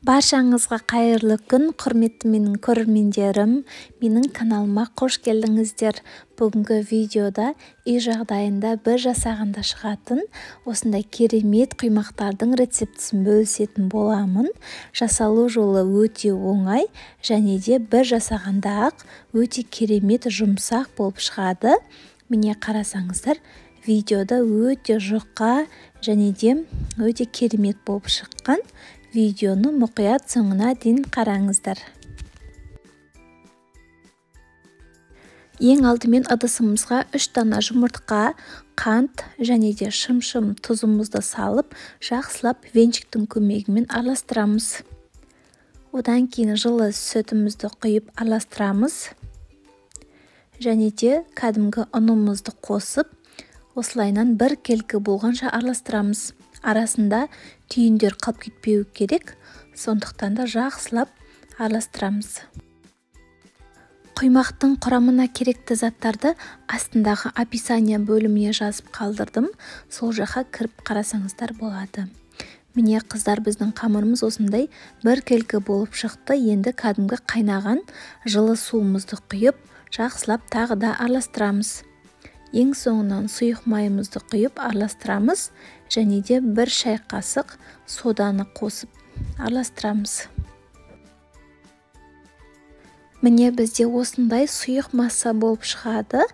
Баршаңызға қайырлы күн, құрметті менің көрермендерім. Менің каналыма қош келдіңіздер. Бүгінгі видеода үй жағдайында бір жасағанда шығатын осындай керемет құймақтардың рецептісін бөлісетін боламын. Жасалу жолы өте оңай және де бір жасағанда-ақ өте керемет жұмсақ болып шығады. Міне қарасаңыздар, видеода өте жұқа және де өте керемет болып шыққан. Видеоны мұқият соңына дейін қараңыздар. Ең алдымен ыдысымызға 3 дана жұмыртқа, қант және де шым-шым тұзымызды салып, жақсылап венчиктің көмегімен араластырамыз. Одан кейін жылы сүтімізді құйып араластырамыз. Және де кәдімгі ұнымызды қосып, осылайынан бір келкі болғанша араластырамыз. Арасында түйіндер қалып кетпеу керек, сондықтан да жақсылап араластырамыз. Құймақтың құрамына керекті заттарды астындағы описание бөліміне жазып қалдырдым. Сол жаққа кіріп қарасаңыздар болады. Міне қыздар, біздің қамырымыз осындай бір келкі болып шықты. Енді кәдімгі қайнаған жылы суымызды құйып, жақсылап тағы да араластырамыз. Ең соңынан сұйық майымызды құйып араластырамыз және де 1 шай қасық соданы қосып араластырамыз. Міне бізде осындай сұйық масса болып шығады.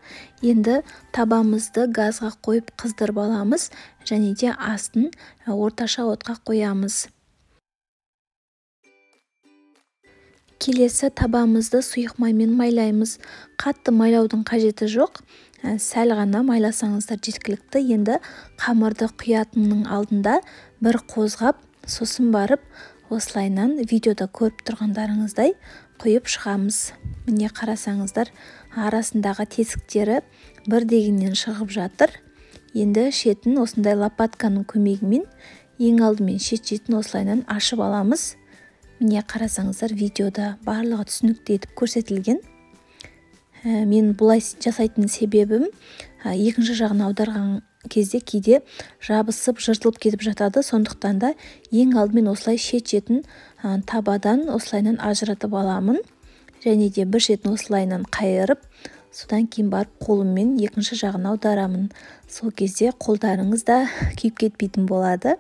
Енді табамызды газға қойып қыздырып аламыз және де астын орташа отқа қоямыз. Келесі табамызды сұйық маймен майлаймыз. Қатты майлаудың қажеті жоқ. Сәл ғана майласаңыздар жеткілікті. Енді қамырды құятынның алдында бір қозғап, сосын барып, осылайынан видеода көріп тұрғандарыңыздай құйып шығамыз. Міне қарасаңыздар, арасындағы тесіктері бір дегеннен шығып жатыр. Енді шетін осындай лопатканың көмегімен ең алдымен шет-шетін осылайынан ашып аламыз. Міне қарасаңыздар, видеода барлығы түсінікті етіп көрсетілген. Мен бұлай жасайтын себебім, екінші жағын аударған кезде кейде жабысып, жыртылып кетіп жатады. Сондықтан да ең алдымен осылай шет-шетін табадан осылайынан ажыратып аламын. Және де бір шетін осылайынан қайырып, содан кейін барып қолыммен екінші жағын аударамын. Сол кезде қолдарыңыз да күйіп кетпейтін болады.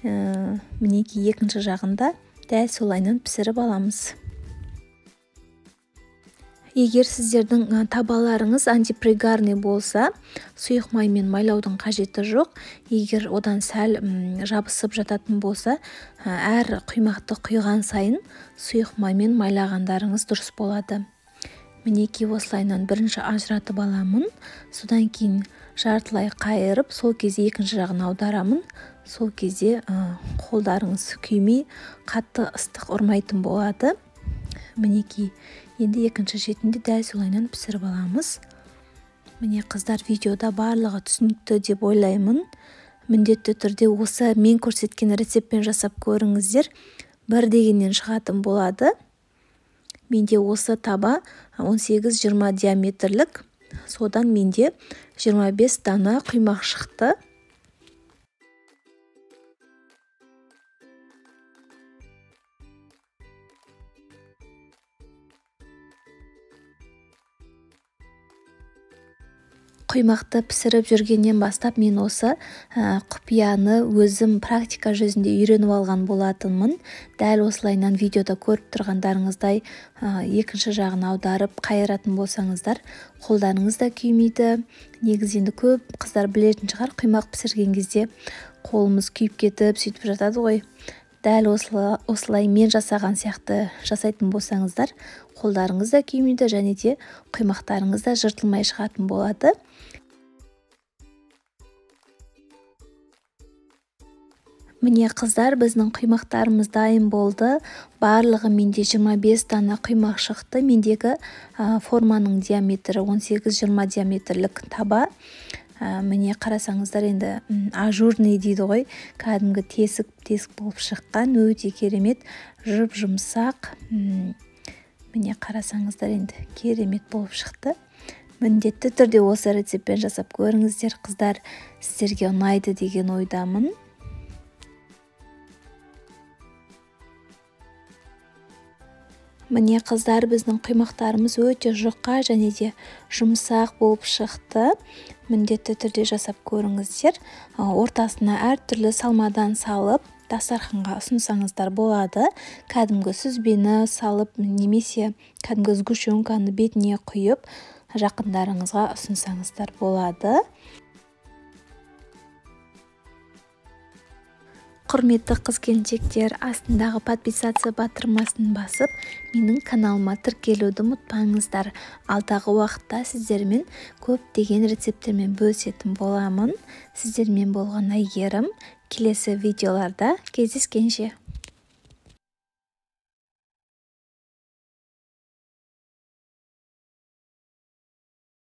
Мінекей екінші жағында дәл солайынан пісіріп аламыз. Егер сіздердің табаларыңыз антипригарный болса, сұйық маймен майлаудың қажеті жоқ. Егер одан сәл жабысып жататын болса, әр құймақты құйған сайын сұйық маймен майлағандарыңыз дұрыс болады. Мінекей осылайынан бірінші ажыратып аламын. Содан кейін жартылай қайырып, сол кезде екінші жағын аударамын. Сол кезде қолдарыңыз күймей, қатты ыстық ұрмайтын болады. Мінекей, енді екінші шетінде дәл солайынан пісіріп аламыз. Міне қыздар, видеода барлығы түсінікті деп ойлаймын. Міндетті түрде осы мен көрсеткен рецептпен жасап көріңіздер. Бір дегеннен шығатын болады. Менде осы таба 18-20 диаметрлік, содан менде 25 дана құймақ шықты. Құймақты пісіріп жүргеннен бастап мен осы құпияны өзім практика жүзінде үйреніп алған болатынмын. Дәл осылайынан видеода көріп тұрғандарыңыздай екінші жағын аударып қайыратын болсаңыздар, қолдарыңыз да күймейді. Негізі енді көп қыздар білетін шығар, құймақ пісірген кезде қолымыз күйіп кетіп, сөйтіп жатады ғой. Дәл осылай мен жасаған сияқты жасайтын болсаңыздар, қолдарыңыз да күймейді және де құймақтарыңыз да жыртылмай шығатын болады. Міне қыздар, біздің құймақтарымыз дайын болды. Барлығы менде 25 дана құймақ шықты. Мендегі форманың диаметрі 18-20 диаметрлік таба. Міне қарасаңыздар, енді ажурный дейді ғой, кәдімгі тесік болып шыққан, өте керемет, жұмсақ. Міне қарасаңыздар, енді керемет болып шықты. Міндетті түрде осы рецептпен жасап көріңіздер қыздар, сіздерге ұнайды деген ойдамын. Міне қыздар, біздің құймақтарымыз өте жұқа және де жұмсақ болып шықты. Міндетті түрде жасап көріңіздер. Ортасына әртүрлі салмадан салып дастарханға ұсынсаңыздар болады. Кәдімгі сүзбені салып немесе кәдімгі сгущенканы бетіне құйып жақындарыңызға ұсынсаңыздар болады. Құрметті қыз-келіншектер, астындағы подписаться батырмасын басып, менің каналыма тіркелуді ұмытпаңыздар. Алдағы уақытта сіздермен көптеген рецепттермен бөлісетін боламын. Сіздермен болған Әйгерім. Келесі видеоларда кездескенше.